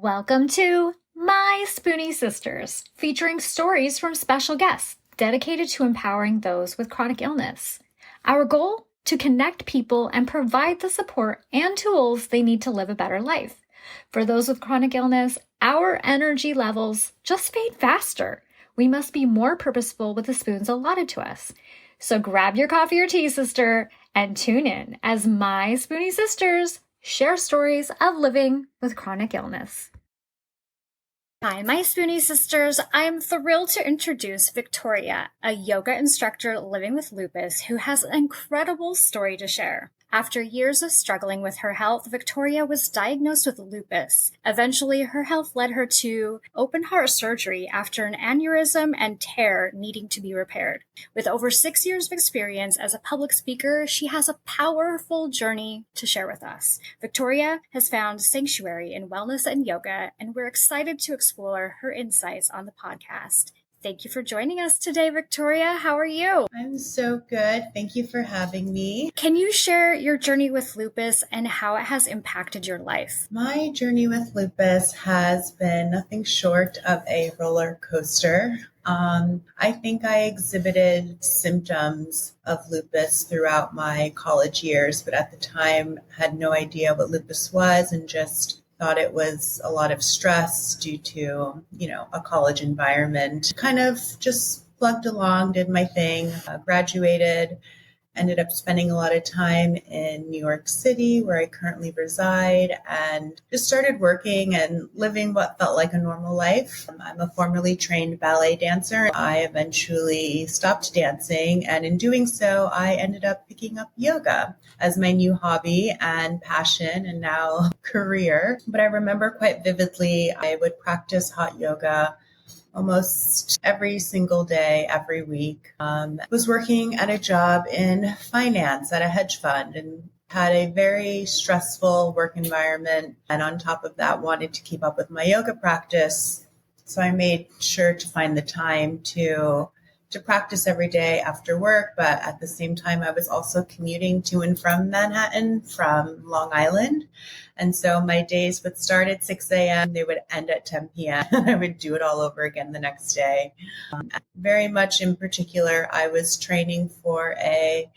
Welcome to My Spoonie Sisters, featuring stories from special guests dedicated to empowering those with chronic illness. Our goal? To connect people and provide the support and tools they need to live a better life. For those with chronic illness, our energy levels just fade faster. We must be more purposeful with the spoons allotted to us. So grab your coffee or tea, sister, and tune in as My Spoonie Sisters share stories of living with chronic illness. Hi, my Spoonie Sisters. I'm thrilled to introduce Victoria, a yoga instructor living with lupus who has an incredible story to share. After years of struggling with her health, Victoria was diagnosed with lupus. Eventually, her health led her to open heart surgery after an aneurysm and tear needing to be repaired. With over 6 years of experience as a public speaker, she has a powerful journey to share with us. Victoria has found sanctuary in wellness and yoga, and we're excited to explore her insights on the podcast. Thank you for joining us today, Victoria. How are you? I'm so good. Thank you for having me. Can you share your journey with lupus and how it has impacted your life? My journey with lupus has been nothing short of a roller coaster. I think I exhibited symptoms of lupus throughout my college years, but at the time had no idea what lupus was and just thought it was a lot of stress due to, a college environment. Kind of just plugged along, did my thing, graduated, ended up spending a lot of time in New York City, where I currently reside, and just started working and living what felt like a normal life. I'm a formerly trained ballet dancer. I eventually stopped dancing, and in doing so, I ended up picking up yoga as my new hobby and passion and now career. But I remember quite vividly, I would practice hot yoga almost every single day, every week. Was working at a job in finance at a hedge fund and had a very stressful work environment. And on top of that, wanted to keep up with my yoga practice. So I made sure to find the time to practice every day after work. But at the same time, I was also commuting to and from Manhattan from Long Island. And so my days would start at 6 a.m. They would end at 10 p.m. I would do it all over again the next day. Very much in particular, I was training for a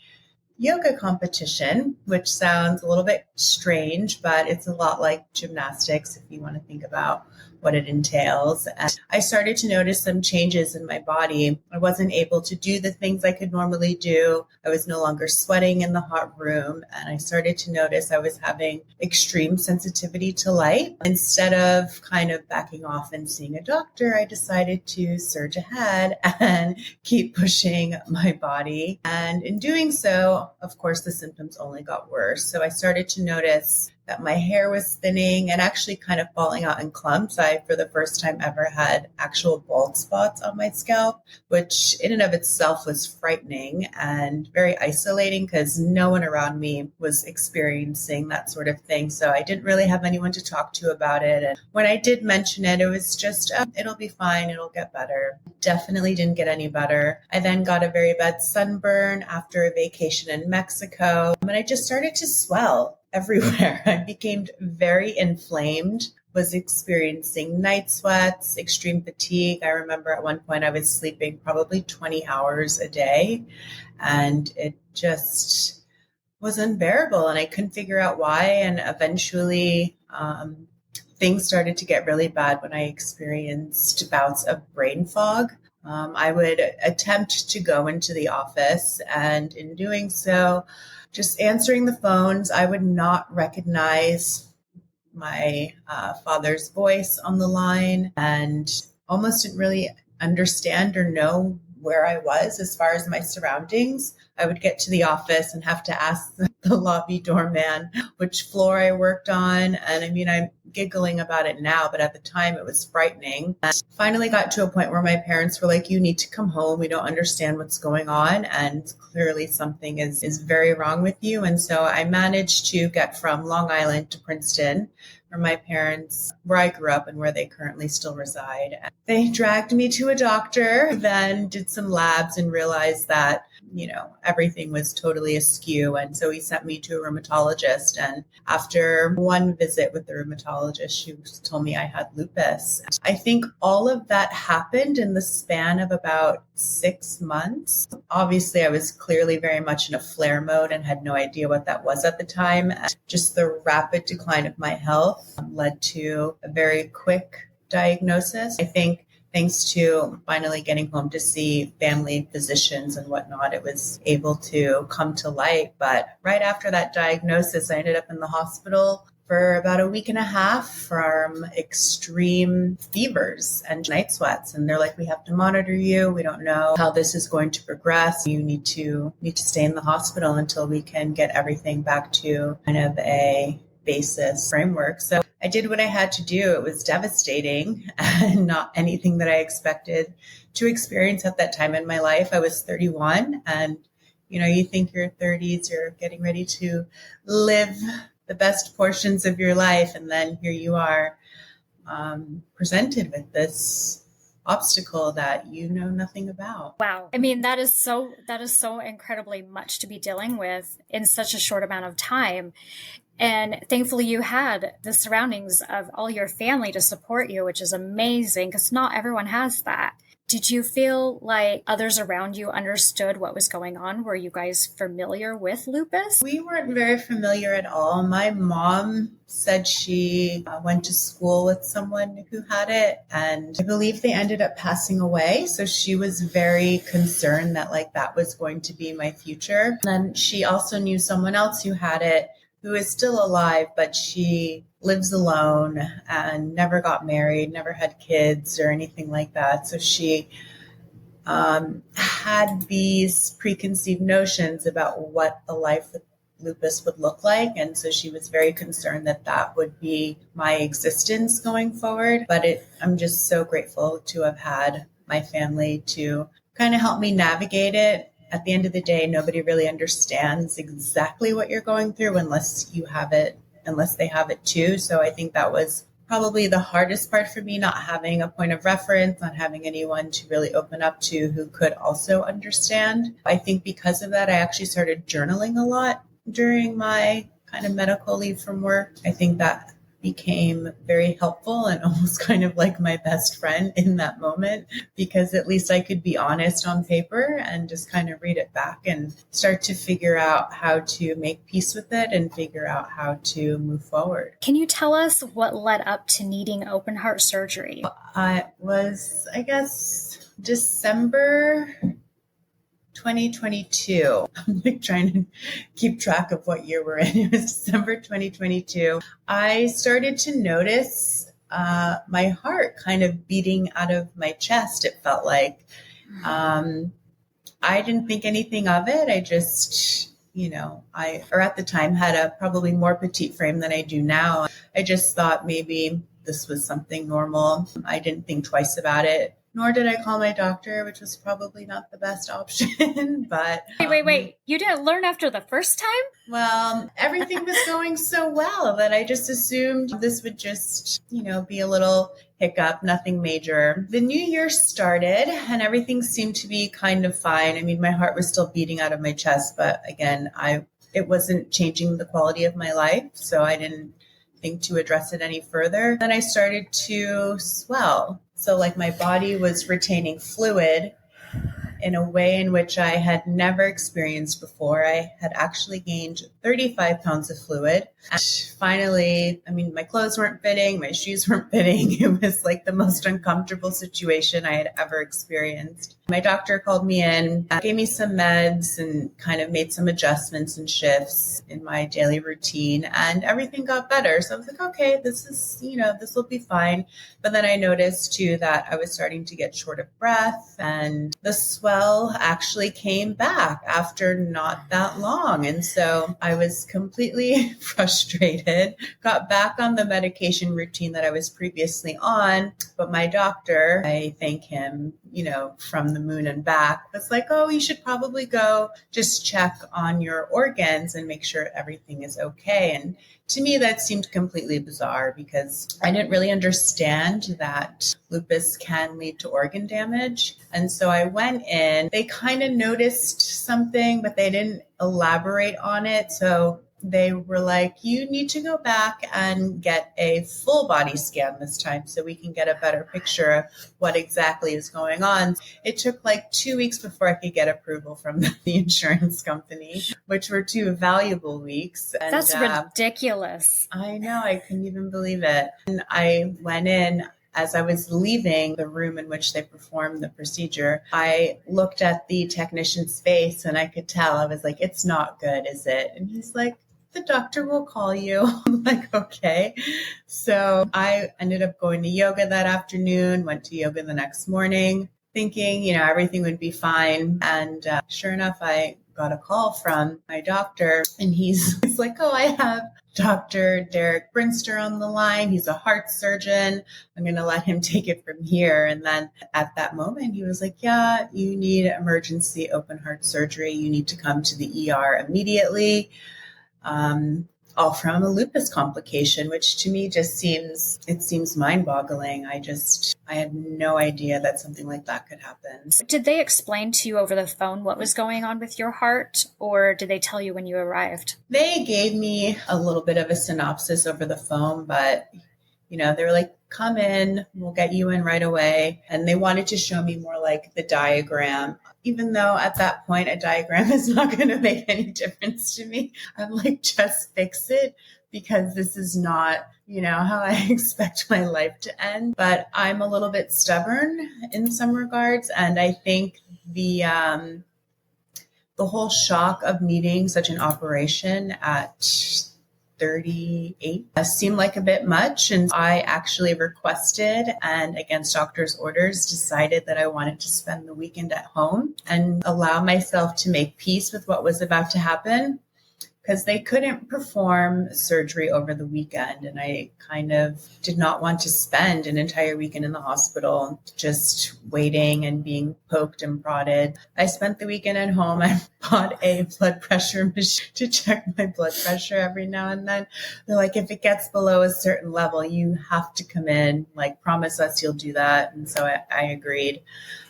yoga competition, which sounds a little bit strange, but it's a lot like gymnastics if you want to think about what it entails. And I started to notice some changes in my body. I wasn't able to do the things I could normally do. I was no longer sweating in the hot room. And I started to notice I was having extreme sensitivity to light. Instead of kind of backing off and seeing a doctor, I decided to surge ahead and keep pushing my body. And in doing so, of course, the symptoms only got worse. So I started to notice that my hair was thinning and actually kind of falling out in clumps. I, for the first time ever, had actual bald spots on my scalp, which in and of itself was frightening and very isolating because no one around me was experiencing that sort of thing. So I didn't really have anyone to talk to about it. And when I did mention it, it was just, it'll be fine. It'll get better. Definitely didn't get any better. I then got a very bad sunburn after a vacation in Mexico, and I just started to swell everywhere. I became very inflamed, was experiencing night sweats, extreme fatigue. I remember at one point I was sleeping probably 20 hours a day, and it just was unbearable, and I couldn't figure out why. And eventually things started to get really bad when I experienced bouts of brain fog. I would attempt to go into the office, and in doing so, just answering the phones, I would not recognize my father's voice on the line and almost didn't really understand or know where I was as far as my surroundings. I would get to the office and have to ask the lobby doorman which floor I worked on. And I mean, I'm giggling about it now, but at the time it was frightening. And finally got to a point where my parents were like, you need to come home. We don't understand what's going on. And clearly something is very wrong with you. And so I managed to get from Long Island to Princeton where my parents, where I grew up and where they currently still reside. They dragged me to a doctor, then did some labs and realized that, everything was totally askew. And so he sent me to a rheumatologist. And after one visit with the rheumatologist, she told me I had lupus. I think all of that happened in the span of about 6 months. Obviously, I was clearly very much in a flare mode and had no idea what that was at the time. Just the rapid decline of my health led to a very quick diagnosis. I think thanks to finally getting home to see family physicians and whatnot, it was able to come to light. But right after that diagnosis, I ended up in the hospital for about a week and a half from extreme fevers and night sweats. And they're like, we have to monitor you. We don't know how this is going to progress. You need to stay in the hospital until we can get everything back to kind of a basis framework. So I did what I had to do. It was devastating and not anything that I expected to experience at that time in my life. I was 31 and, you think your 30s, you're getting ready to live the best portions of your life. And then here you are presented with this obstacle that you know nothing about. Wow. I mean, that is so incredibly much to be dealing with in such a short amount of time. And thankfully you had the surroundings of all your family to support you, which is amazing because not everyone has that. Did you feel like others around you understood what was going on? Were you guys familiar with lupus? We weren't very familiar at all. My mom said she went to school with someone who had it, and I believe they ended up passing away. So she was very concerned that that was going to be my future. And then she also knew someone else who had it, who is still alive, but she lives alone and never got married, never had kids or anything like that. So she had these preconceived notions about what a life with lupus would look like. And so she was very concerned that that would be my existence going forward. But I'm just so grateful to have had my family to kind of help me navigate it. At the end of the day, nobody really understands exactly what you're going through unless they have it too. So I think that was probably the hardest part for me, not having a point of reference, not having anyone to really open up to who could also understand. I think because of that, I actually started journaling a lot during my kind of medical leave from work. I think that became very helpful and almost kind of like my best friend in that moment, because at least I could be honest on paper and just kind of read it back and start to figure out how to make peace with it and figure out how to move forward. Can you tell us what led up to needing open heart surgery? It was, I guess, December 2022. I'm trying to keep track of what year we're in. It was December 2022. I started to notice my heart kind of beating out of my chest. It felt like I didn't think anything of it. I just, at the time had a probably more petite frame than I do now. I just thought maybe this was something normal. I didn't think twice about it. Nor did I call my doctor, which was probably not the best option. But Wait. You didn't learn after the first time? Well, everything was going so well that I just assumed this would just, be a little hiccup, nothing major. The new year started and everything seemed to be kind of fine. I mean, my heart was still beating out of my chest, but again, it wasn't changing the quality of my life. So I didn't think to address it any further. Then I started to swell. So my body was retaining fluid in a way in which I had never experienced before. I had actually gained 35 pounds of fluid. And finally, my clothes weren't fitting, my shoes weren't fitting. It was the most uncomfortable situation I had ever experienced. My doctor called me in, gave me some meds and kind of made some adjustments and shifts in my daily routine, and everything got better. So I was like, okay, this will be fine. But then I noticed too that I was starting to get short of breath, and the swell actually came back after not that long. And so I was completely frustrated, got back on the medication routine that I was previously on. But my doctor, I thank him, from the moon and back, was like, oh, you should probably go just check on your organs and make sure everything is okay. And to me, that seemed completely bizarre because I didn't really understand that lupus can lead to organ damage. And so I went in, they kind of noticed something, but they didn't elaborate on it. So they were like, you need to go back and get a full body scan this time so we can get a better picture of what exactly is going on. It took like 2 weeks before I could get approval from the insurance company, which were 2 valuable weeks. And, that's ridiculous. I know. I couldn't even believe it. And I went in. As I was leaving the room in which they performed the procedure, I looked at the technician's face and I could tell. I was like, it's not good, is it? And he's like, the doctor will call you. I'm like, okay. So I ended up going to yoga that afternoon, went to yoga the next morning, thinking, everything would be fine. And sure enough, I got a call from my doctor and he's like, oh, I have Dr. Derek Brinster on the line. He's a heart surgeon. I'm going to let him take it from here. And then at that moment, he was like, yeah, you need emergency open heart surgery. You need to come to the ER immediately. All from a lupus complication, which to me just seems mind-boggling. I had no idea that something like that could happen. Did they explain to you over the phone what was going on with your heart, or did they tell you when you arrived? They gave me a little bit of a synopsis over the phone, but they were like, come in, we'll get you in right away. And they wanted to show me more like the diagram, even though at that point a diagram is not going to make any difference to me. I'm like, just fix it because this is not, how I expect my life to end. But I'm a little bit stubborn in some regards. And I think the whole shock of needing such an operation at 38 seemed like a bit much. And I actually requested and against doctor's orders decided that I wanted to spend the weekend at home and allow myself to make peace with what was about to happen because they couldn't perform surgery over the weekend. And I kind of did not want to spend an entire weekend in the hospital just waiting and being poked and prodded. I spent the weekend at home. I bought a blood pressure machine to check my blood pressure every now and then. They're like, if it gets below a certain level, you have to come in, like promise us you'll do that. And so I agreed.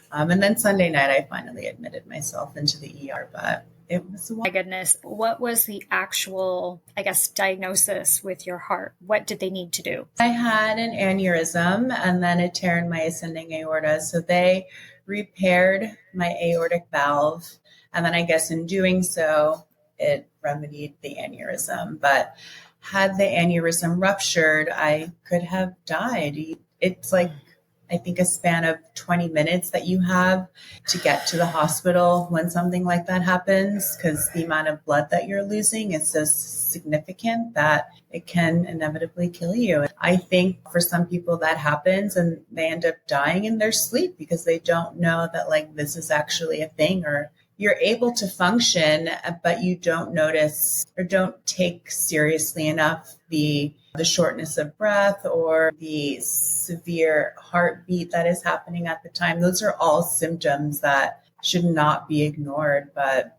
And then Sunday night, I finally admitted myself into the ER, but it was my goodness. What was the actual, diagnosis with your heart? What did they need to do? I had an aneurysm and then a tear in my ascending aorta. So they repaired my aortic valve. And then I guess in doing so, it remedied the aneurysm. But had the aneurysm ruptured, I could have died. It's like, I think a span of 20 minutes that you have to get to the hospital when something like that happens, because the amount of blood that you're losing is so significant that it can inevitably kill you. I think for some people that happens and they end up dying in their sleep because they don't know that like this is actually a thing, or you're able to function, but you don't notice or don't take seriously enough the shortness of breath or the severe heartbeat that is happening at the time. Those are all symptoms that should not be ignored. But,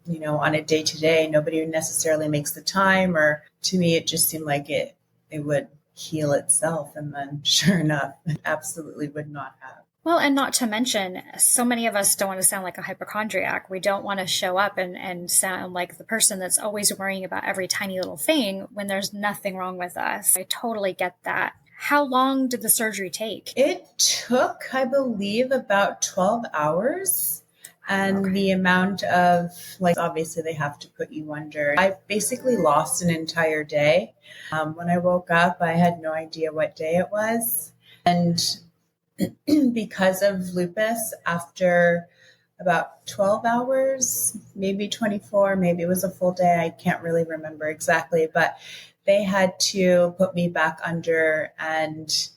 on a day-to-day, nobody necessarily makes the time, or to me, it just seemed like it would heal itself. And then sure enough, it absolutely would not have. Well, and not to mention, so many of us don't want to sound like a hypochondriac. We don't want to show up and sound like the person that's always worrying about every tiny little thing when there's nothing wrong with us. I totally get that. How long did the surgery take? It took, I believe, about 12 hours. And the amount of, obviously they have to put you under. I basically lost an entire day. When I woke up, I had no idea what day it was. And because of lupus, after about 12 hours, maybe 24, maybe it was a full day. I can't really remember exactly, but they had to put me back under and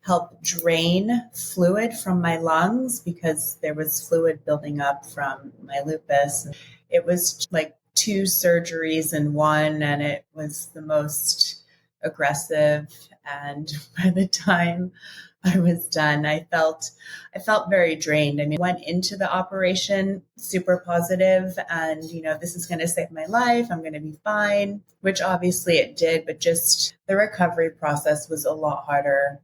help drain fluid from my lungs because there was fluid building up from my lupus. It was like 2 surgeries in one, and it was the most aggressive. And by the time I was done. I felt very drained. I mean, went into the operation super positive and, this is going to save my life. I'm going to be fine, which obviously it did, but just the recovery process was a lot harder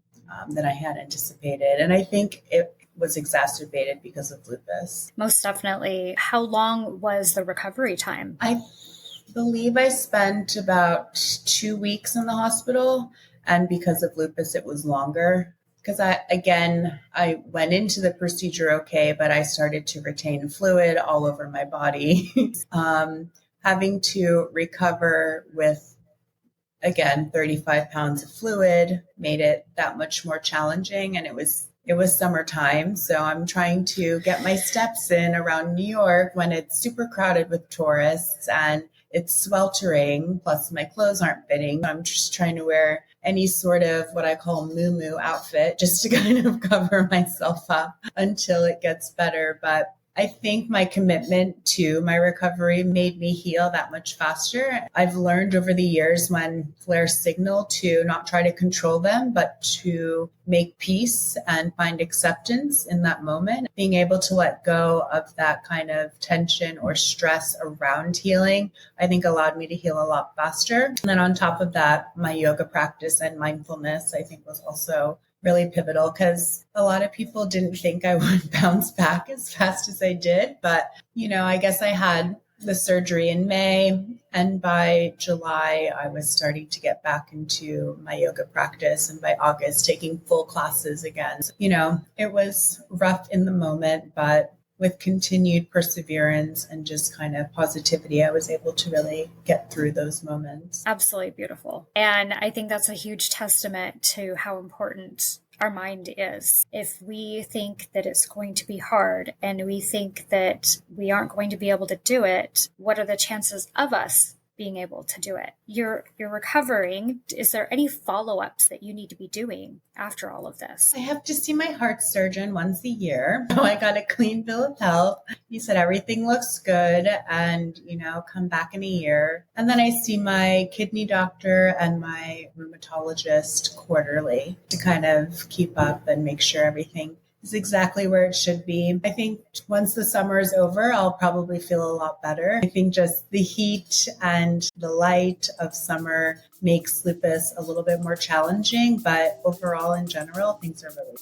than I had anticipated. And I think it was exacerbated because of lupus. Most definitely. How long was the recovery time? I believe I spent about 2 weeks in the hospital. And because of lupus, it was longer. Because I went into the procedure okay, but I started to retain fluid all over my body. Having to recover with, again, 35 pounds of fluid made it that much more challenging. And it was summertime. So I'm trying to get my steps in around New York when it's super crowded with tourists and it's sweltering. Plus my clothes aren't fitting. I'm just trying to wear any sort of what I call moo-moo outfit just to kind of cover myself up until it gets better. But I think my commitment to my recovery made me heal that much faster. I've learned over the years when flares signal to not try to control them, but to make peace and find acceptance in that moment. Being able to let go of that kind of tension or stress around healing, I think allowed me to heal a lot faster. And then on top of that, my yoga practice and mindfulness, I think was also really pivotal because a lot of people didn't think I would bounce back as fast as I did. But, I guess I had the surgery in May, and by July, I was starting to get back into my yoga practice, and by August, taking full classes again. So, it was rough in the moment, but with continued perseverance and just kind of positivity, I was able to really get through those moments. Absolutely beautiful. And I think that's a huge testament to how important our mind is. If we think that it's going to be hard and we think that we aren't going to be able to do it, what are the chances of us being able to do it? You're recovering. Is there any follow-ups that you need to be doing after all of this? I have to see my heart surgeon once a year. So I got a clean bill of health. He said everything looks good and, come back in a year. And then I see my kidney doctor and my rheumatologist quarterly to kind of keep up and make sure everything is exactly where it should be. I think once the summer is over, I'll probably feel a lot better. I think just the heat and the light of summer makes lupus a little bit more challenging, but overall in general, things are really.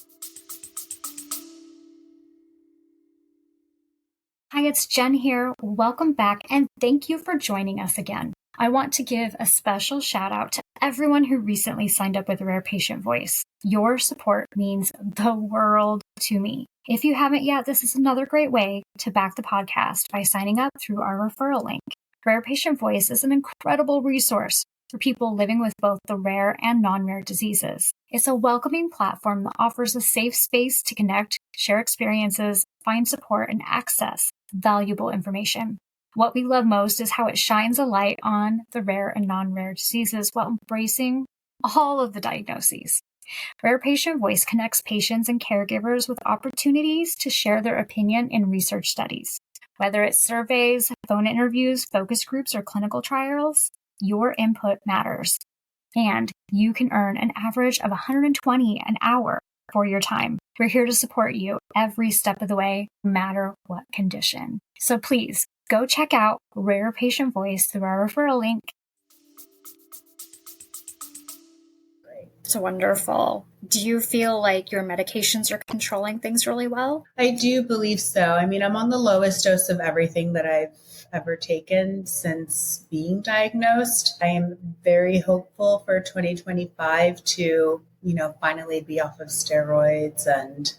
Hi, it's Jen here. Welcome back and thank you for joining us again. I want to give a special shout out to everyone who recently signed up with Rare Patient Voice. Your support means the world to me. If you haven't yet, this is another great way to back the podcast by signing up through our referral link. Rare Patient Voice is an incredible resource for people living with both the rare and non-rare diseases. It's a welcoming platform that offers a safe space to connect, share experiences, find support, and access valuable information. What we love most is how it shines a light on the rare and non-rare diseases while embracing all of the diagnoses. Rare Patient Voice connects patients and caregivers with opportunities to share their opinion in research studies. Whether it's surveys, phone interviews, focus groups, or clinical trials, your input matters. And you can earn an average of $120 an hour for your time. We're here to support you every step of the way, no matter what condition. So please, go check out Rare Patient Voice through our referral link. Great. It's wonderful. Do you feel like your medications are controlling things really well? I do believe so. I mean, I'm on the lowest dose of everything that I've ever taken since being diagnosed. I am very hopeful for 2025 to, finally be off of steroids. And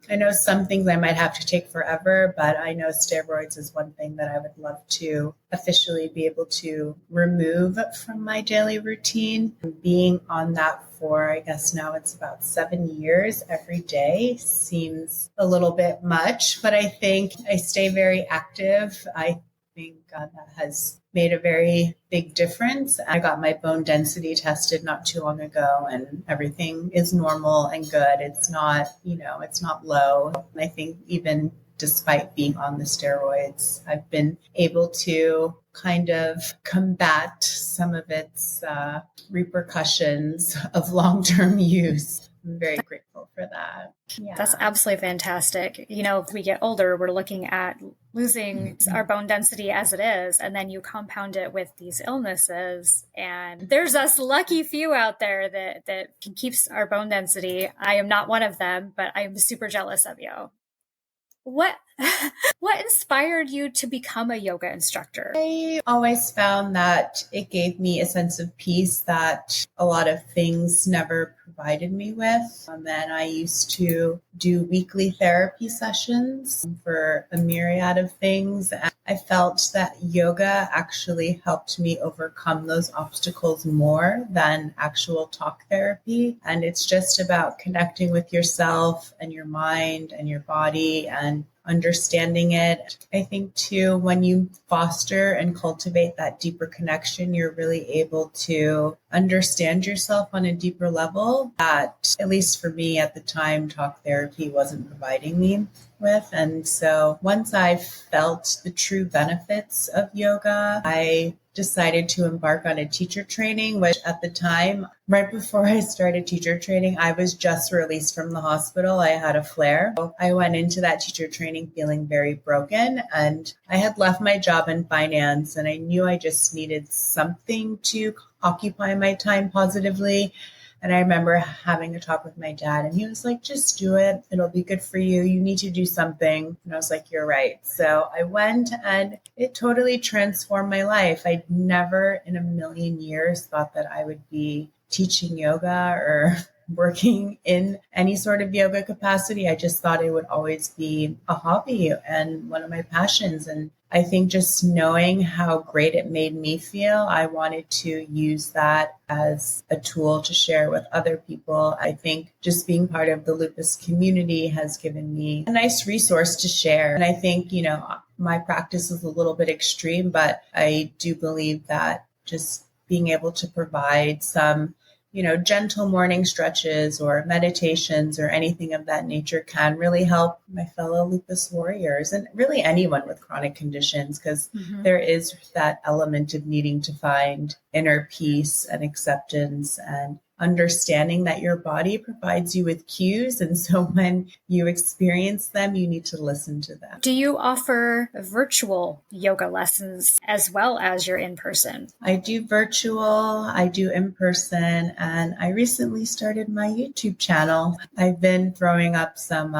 I know some things I might have to take forever, but I know steroids is one thing that I would love to officially be able to remove from my daily routine. Being on that for, I guess now it's about 7 years every day seems a little bit much, but I think I stay very active. I think that has made a very big difference. I got my bone density tested not too long ago and everything is normal and good. It's not, it's not low. And I think even despite being on the steroids, I've been able to kind of combat some of its repercussions of long-term use. I'm very grateful for that. Yeah. That's absolutely fantastic. If we get older, we're looking at losing our bone density as it is, and then you compound it with these illnesses. And there's us lucky few out there that can keep our bone density. I am not one of them, but I'm super jealous of you. What inspired you to become a yoga instructor? I always found that it gave me a sense of peace that a lot of things never provided me with. And I used to do weekly therapy sessions for a myriad of things. And I felt that yoga actually helped me overcome those obstacles more than actual talk therapy. And it's just about connecting with yourself and your mind and your body and understanding it. I think too, when you foster and cultivate that deeper connection, you're really able to understand yourself on a deeper level that, at least for me at the time, talk therapy wasn't providing me with. And so once I felt the true benefits of yoga, I decided to embark on a teacher training, which at the time, right before I started teacher training, I was just released from the hospital. I had a flare. I went into that teacher training feeling very broken, and I had left my job in finance, and I knew I just needed something to occupy my time positively. And I remember having a talk with my dad, and he was like, just do it. It'll be good for you. You need to do something. And I was like, you're right. So I went, and it totally transformed my life. I'd never in a million years thought that I would be teaching yoga or working in any sort of yoga capacity. I just thought it would always be a hobby and one of my passions. And I think just knowing how great it made me feel, I wanted to use that as a tool to share with other people. I think just being part of the lupus community has given me a nice resource to share. And I think, my practice is a little bit extreme, but I do believe that just being able to provide some gentle morning stretches or meditations or anything of that nature can really help my fellow lupus warriors and really anyone with chronic conditions, because there is that element of needing to find inner peace and acceptance and understanding that your body provides you with cues. And so when you experience them, you need to listen to them. Do you offer virtual yoga lessons as well as your in-person? I do virtual, I do in-person, and I recently started my YouTube channel. I've been throwing up some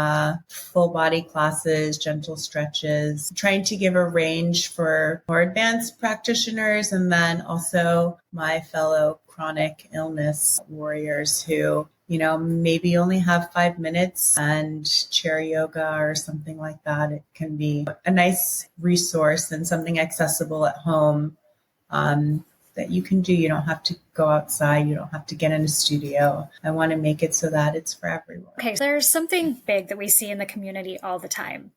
full body classes, gentle stretches, trying to give a range for more advanced practitioners, and then also my fellow chronic illness warriors who, maybe only have 5 minutes, and chair yoga or something like that. It can be a nice resource and something accessible at home that you can do. You don't have to go outside. You don't have to get in a studio. I want to make it so that it's for everyone. Okay, so there's something big that we see in the community all the time.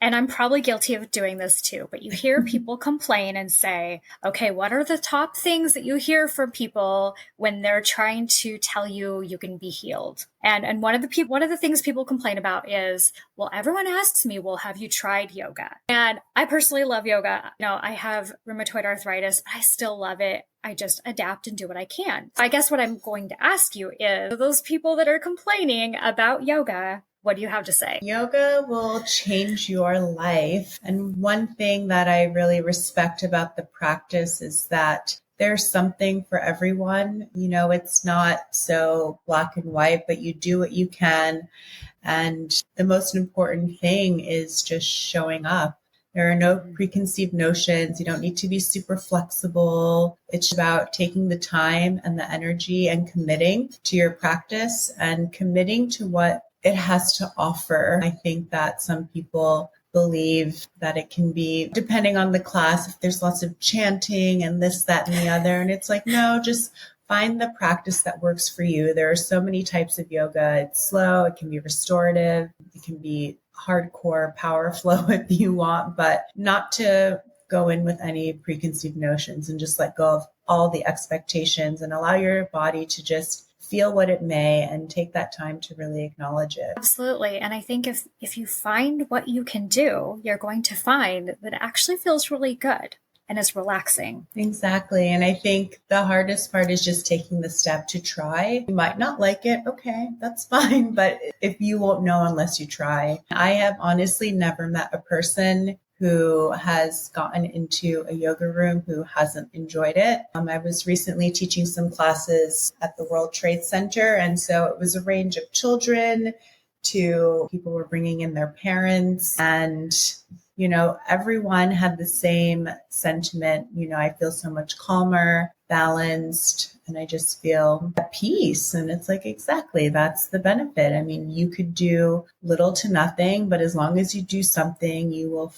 And I'm probably guilty of doing this too, but you hear people complain and say, okay, what are the top things that you hear from people when they're trying to tell you you can be healed? And one of the things people complain about is, well, everyone asks me, well, have you tried yoga? And I personally love yoga. I have rheumatoid arthritis, but I still love it. I just adapt and do what I can. I guess what I'm going to ask you is, those people that are complaining about yoga, what do you have to say? Yoga will change your life. And one thing that I really respect about the practice is that there's something for everyone. It's not so black and white, but you do what you can. And the most important thing is just showing up. There are no preconceived notions. You don't need to be super flexible. It's about taking the time and the energy and committing to your practice and committing to what it has to offer. I think that some people believe that it can be, depending on the class, if there's lots of chanting and this, that, and the other. And it's like, no, just find the practice that works for you. There are so many types of yoga. It's slow. It can be restorative. It can be hardcore power flow if you want, but not to go in with any preconceived notions and just let go of all the expectations and allow your body to just feel what it may and take that time to really acknowledge it. Absolutely. And I think if you find what you can do, you're going to find that it actually feels really good. and is relaxing. Exactly. And I think the hardest part is just taking the step to try. You might not like it. Okay, that's fine. But if you won't know unless you try. I have honestly never met a person who has gotten into a yoga room who hasn't enjoyed it. I was recently teaching some classes at the World Trade Center. And so it was a range of children to people were bringing in their parents, and everyone had the same sentiment. I feel so much calmer, balanced, and I just feel at peace. And it's like, exactly, that's the benefit. I mean, you could do little to nothing, but as long as you do something, you'll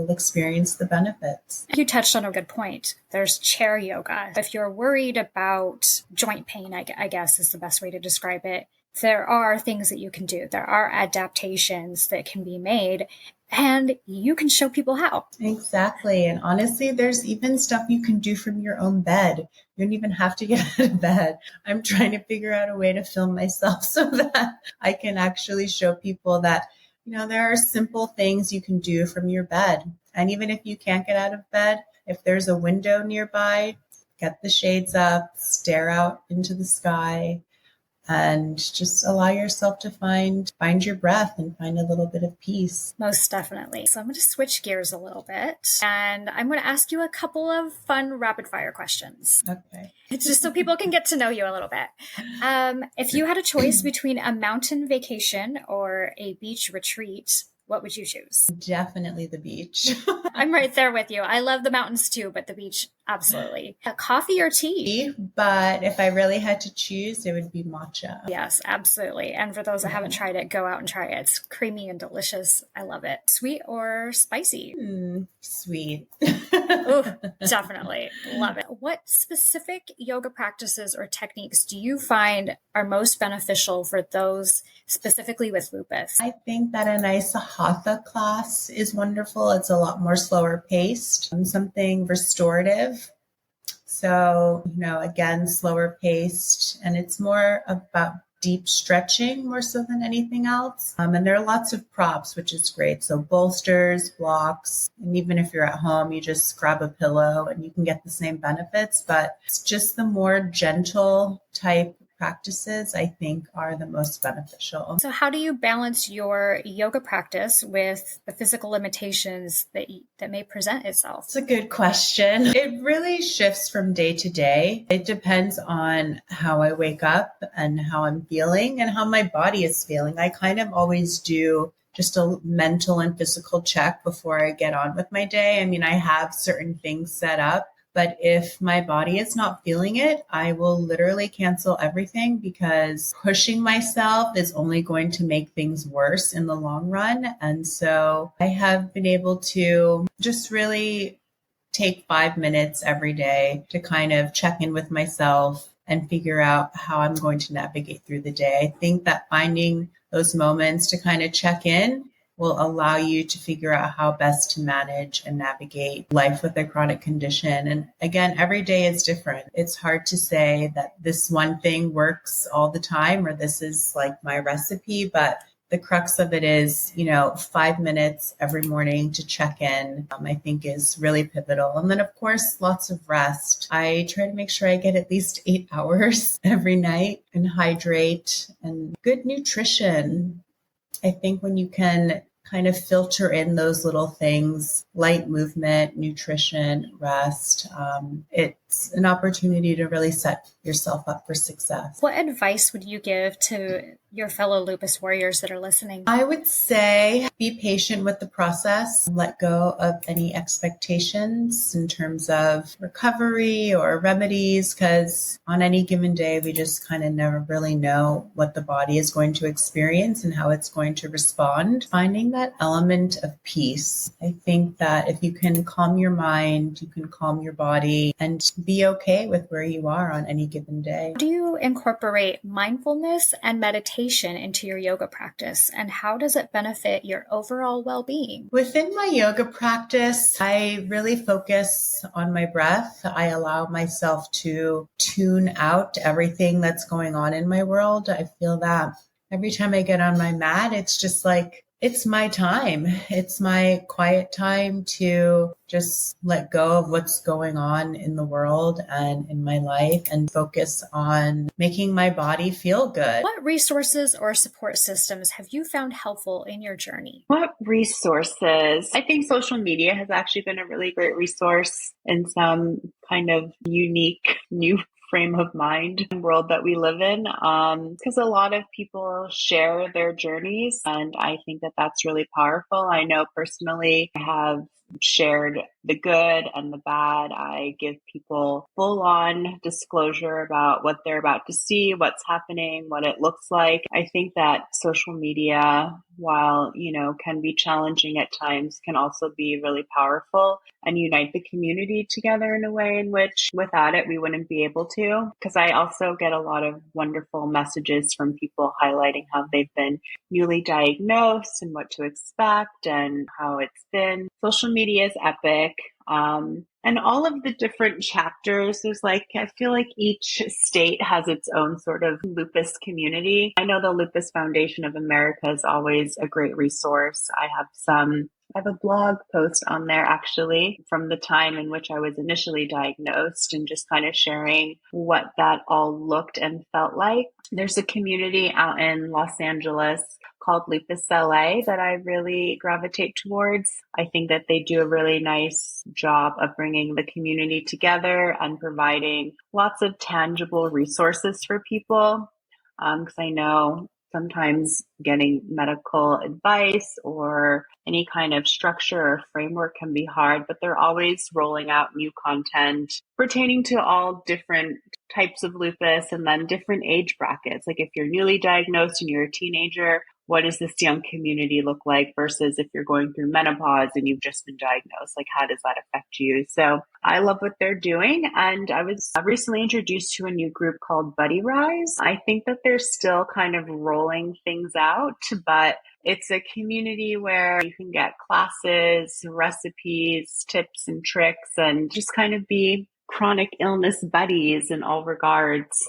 experience the benefits. You touched on a good point. There's chair yoga. If you're worried about joint pain, I guess is the best way to describe it, there are things that you can do. There are adaptations that can be made, and you can show people how. Exactly. And honestly, there's even stuff you can do from your own bed. You don't even have to get out of bed. I'm trying to figure out a way to film myself so that I can actually show people that, there are simple things you can do from your bed. And even if you can't get out of bed, if there's a window nearby, get the shades up, stare out into the sky, and just allow yourself to find your breath and find a little bit of peace. Most definitely. So I'm going to switch gears a little bit, and I'm going to ask you a couple of fun rapid fire questions. Okay. It's just so people can get to know you a little bit. If you had a choice between a mountain vacation or a beach retreat, what would you choose? Definitely the beach. I'm right there with you. I love the mountains too, but the beach, absolutely. Coffee or tea? But if I really had to choose, it would be matcha. Yes, absolutely. And for those that haven't tried it, go out and try it. It's creamy and delicious. I love it. Sweet or spicy? Sweet. Ooh, definitely. Love it. What specific yoga practices or techniques do you find are most beneficial for those specifically with lupus? I think that a nice hatha class is wonderful. It's a lot more slower paced, something restorative. So, again, slower paced, and it's more about deep stretching more so than anything else. And there are lots of props, which is great. So bolsters, blocks, and even if you're at home, you just grab a pillow and you can get the same benefits. But it's just the more gentle type practices, I think, are the most beneficial. So how do you balance your yoga practice with the physical limitations that may present itself? It's a good question. It really shifts from day to day. It depends on how I wake up and how I'm feeling and how my body is feeling. I kind of always do just a mental and physical check before I get on with my day. I mean, I have certain things set up, but if my body is not feeling it, I will literally cancel everything, because pushing myself is only going to make things worse in the long run. And so I have been able to just really take 5 minutes every day to kind of check in with myself and figure out how I'm going to navigate through the day. I think that finding those moments to kind of check in will allow you to figure out how best to manage and navigate life with a chronic condition. And again, every day is different. It's hard to say that this one thing works all the time or this is like my recipe, but the crux of it is, 5 minutes every morning to check in, I think is really pivotal. And then, of course, lots of rest. I try to make sure I get at least 8 hours every night and hydrate and good nutrition. I think when you can kind of filter in those little things, light movement, nutrition, rest, it's an opportunity to really set yourself up for success. What advice would you give to your fellow lupus warriors that are listening? I would say be patient with the process. Let go of any expectations in terms of recovery or remedies, because on any given day, we just kind of never really know what the body is going to experience and how it's going to respond. Finding that element of peace. I think that if you can calm your mind, you can calm your body and be okay with where you are on any given day. Do you incorporate mindfulness and meditation into your yoga practice, and how does it benefit your overall well-being? Within my yoga practice, I really focus on my breath. I allow myself to tune out everything that's going on in my world. I feel that every time I get on my mat, it's just like It's my time. It's my quiet time to just let go of what's going on in the world and in my life and focus on making my body feel good. What resources or support systems have you found helpful in your journey? What resources? I think social media has actually been a really great resource in some kind of unique new frame of mind world that we live in, because a lot of people share their journeys, and I think that that's really powerful. I know personally I have shared the good and the bad. I give people full on disclosure about what they're about to see, what's happening, what it looks like. I think that social media, while, can be challenging at times, can also be really powerful and unite the community together in a way in which without it, we wouldn't be able to. Because I also get a lot of wonderful messages from people highlighting how they've been newly diagnosed and what to expect and how it's been. Social media is epic. And all of the different chapters, I feel like each state has its own sort of lupus community. I know the Lupus Foundation of America is always a great resource. I have a blog post on there actually from the time in which I was initially diagnosed and just kind of sharing what that all looked and felt like. There's a community out in Los Angeles called Lupus LA that I really gravitate towards. I think that they do a really nice job of bringing the community together and providing lots of tangible resources for people. Because I know sometimes getting medical advice or any kind of structure or framework can be hard, but they're always rolling out new content pertaining to all different types of lupus and then different age brackets. Like if you're newly diagnosed and you're a teenager, what does this young community look like versus if you're going through menopause and you've just been diagnosed? Like, how does that affect you? So I love what they're doing. And I was recently introduced to a new group called Buddy Rise. I think that they're still kind of rolling things out, but it's a community where you can get classes, recipes, tips and tricks, and just kind of be chronic illness buddies in all regards.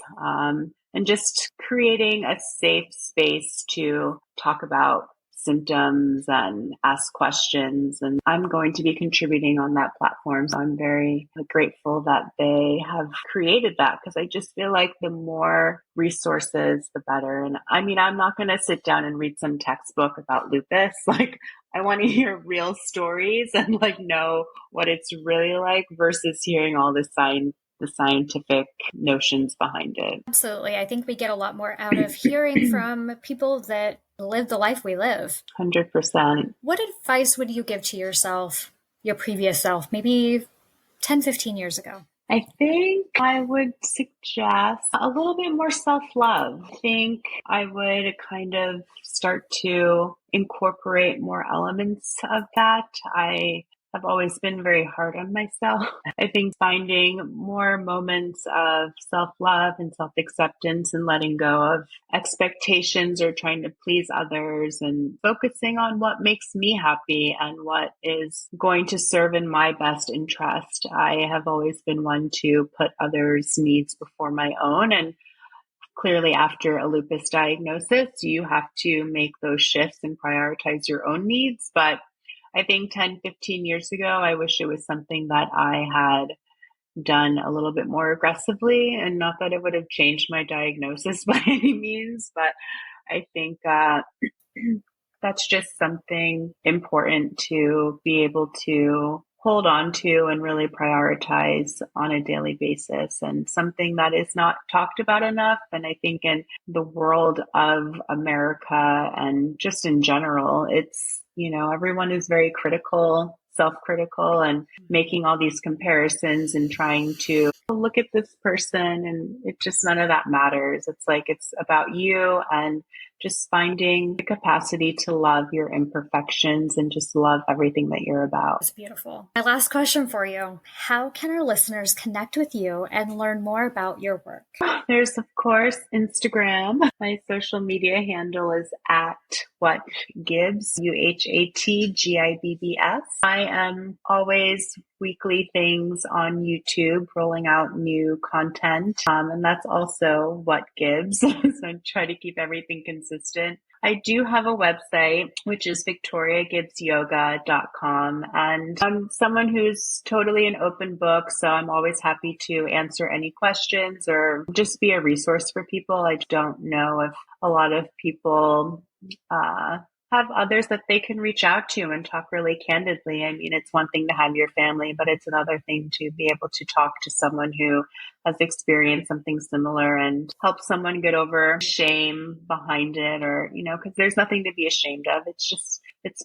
And just creating a safe space to talk about symptoms and ask questions. And I'm going to be contributing on that platform. So I'm very grateful that they have created that because I just feel like the more resources, the better. And I mean, I'm not going to sit down and read some textbook about lupus. I want to hear real stories and know what it's really like versus hearing all the scientific notions behind it. Absolutely. I think we get a lot more out of hearing from people that live the life we live. 100%. What advice would you give to yourself, your previous self, maybe 10, 15 years ago? I think I would suggest a little bit more self-love. I think I would kind of start to incorporate more elements of that. I've always been very hard on myself. I think finding more moments of self-love and self-acceptance and letting go of expectations or trying to please others and focusing on what makes me happy and what is going to serve in my best interest. I have always been one to put others' needs before my own, and clearly after a lupus diagnosis, you have to make those shifts and prioritize your own needs. But I think 10, 15 years ago, I wish it was something that I had done a little bit more aggressively, and not that it would have changed my diagnosis by any means, but I think that's just something important to be able to hold on to and really prioritize on a daily basis, and something that is not talked about enough. And I think in the world of America and just in general, it's, everyone is very critical, self-critical, and making all these comparisons and trying to look at this person, and it just, none of that matters. It's about you and just finding the capacity to love your imperfections and just love everything that you're about. That's beautiful. My last question for you. How can our listeners connect with you and learn more about your work? There's, of course, Instagram. My social media handle is at whatgibbs, UHATGIBBS. I am always weekly things on YouTube, rolling out new content. And that's also What Gibbs. So I try to keep everything consistent. I do have a website, which is victoriagibbsyoga.com. And I'm someone who's totally an open book, so I'm always happy to answer any questions or just be a resource for people. I don't know if a lot of people have others that they can reach out to and talk really candidly. I mean, it's one thing to have your family, but it's another thing to be able to talk to someone who has experienced something similar and help someone get over shame behind it, or, because there's nothing to be ashamed of. It's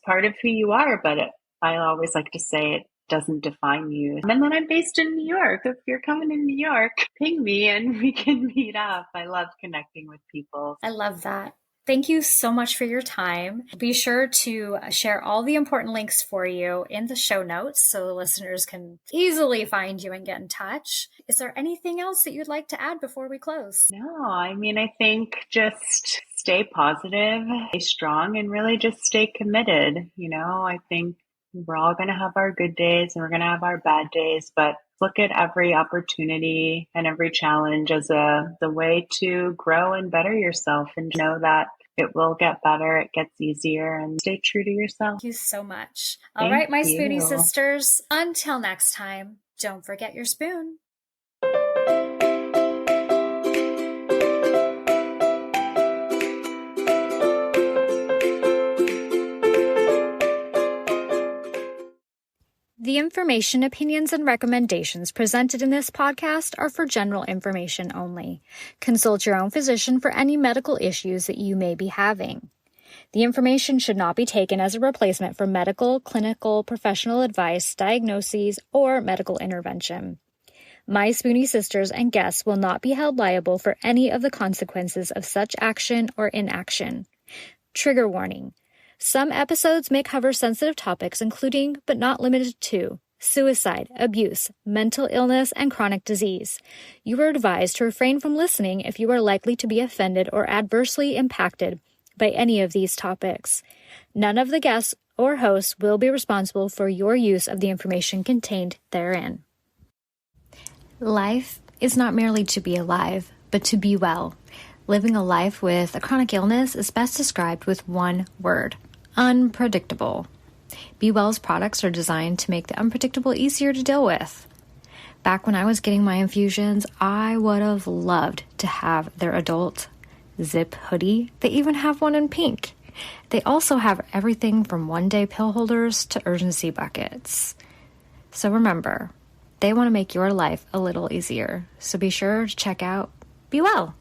part of who you are, but I always like to say it doesn't define you. And then I'm based in New York. If you're coming in New York, ping me and we can meet up. I love connecting with people. I love that. Thank you so much for your time. Be sure to share all the important links for you in the show notes so the listeners can easily find you and get in touch. Is there anything else that you'd like to add before we close? No, I mean, I think just stay positive, stay strong, and really just stay committed. I think we're all going to have our good days and we're going to have our bad days, but look at every opportunity and every challenge as the way to grow and better yourself, and know that it will get better, it gets easier, and stay true to yourself. Thank you so much. All right, my Spoonie sisters, until next time, don't forget your spoon. The information, opinions, and recommendations presented in this podcast are for general information only. Consult your own physician for any medical issues that you may be having. The information should not be taken as a replacement for medical, clinical, professional advice, diagnoses, or medical intervention. My Spoonie sisters and guests will not be held liable for any of the consequences of such action or inaction. Trigger warning. Some episodes may cover sensitive topics including, but not limited to, suicide, abuse, mental illness, and chronic disease. You are advised to refrain from listening if you are likely to be offended or adversely impacted by any of these topics. None of the guests or hosts will be responsible for your use of the information contained therein. Life is not merely to be alive, but to be well. Living a life with a chronic illness is best described with one word: unpredictable. Be Well's products are designed to make the unpredictable easier to deal with. Back when I was getting my infusions, I would have loved to have their adult zip hoodie. They even have one in pink. They also have everything from one-day pill holders to urgency buckets. So remember, they want to make your life a little easier. So be sure to check out Be Well.